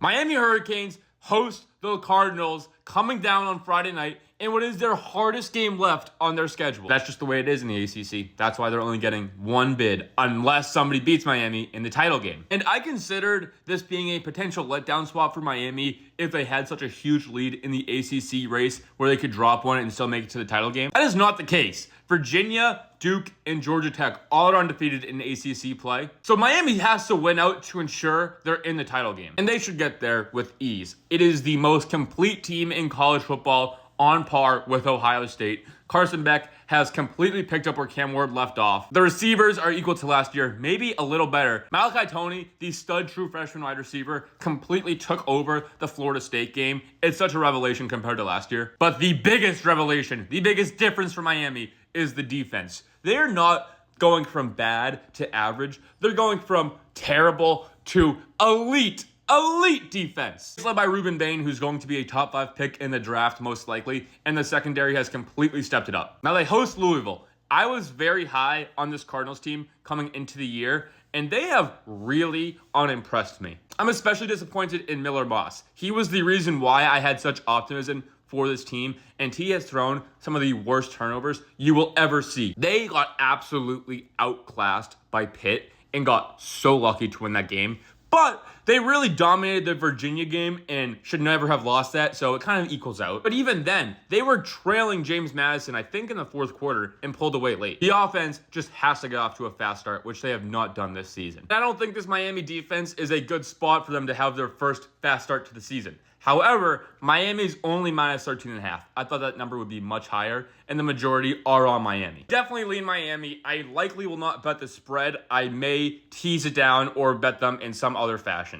Miami Hurricanes host the Cardinals coming down on Friday night in what is their hardest game left on their schedule. That's just the way it is in the ACC. That's why they're only getting one bid unless somebody beats Miami in the title game. And I considered this being a potential letdown spot for Miami if they had such a huge lead in the ACC race where they could drop one and still make it to the title game. That is not the case. Virginia, Duke, and Georgia Tech all are undefeated in ACC play. So Miami has to win out to ensure they're in the title game. And they should get there with ease. It is the most complete team in college football, on par with Ohio State. Carson Beck has completely picked up where Cam Ward left off. The receivers are equal to last year, maybe a little better. Malachi Toney, the stud true freshman wide receiver, completely took over the Florida State game. It's such a revelation compared to last year. But the biggest revelation, the biggest difference for Miami is the defense. They're not going from bad to average. They're going from terrible to elite defense. It's led by Ruben Bain, who's going to be a top 5 pick in the draft most likely, and the secondary has completely stepped it up. Now they host Louisville. I was very high on this Cardinals team coming into the year, and they have really unimpressed me. I'm especially disappointed in Miller Moss. He was the reason why I had such optimism for this team, and he has thrown some of the worst turnovers you will ever see. They got absolutely outclassed by Pitt and got so lucky to win that game. But they really dominated the Virginia game and should never have lost that, so it kind of equals out. But even then, they were trailing James Madison, I think, in the fourth quarter and pulled away late. The offense just has to get off to a fast start, which they have not done this season. I don't think this Miami defense is a good spot for them to have their first fast start to the season. However, Miami's only minus 13.5. I thought that number would be much higher, and the majority are on Miami. Definitely lean Miami. I likely will not bet the spread. I may tease it down or bet them in some other fashion.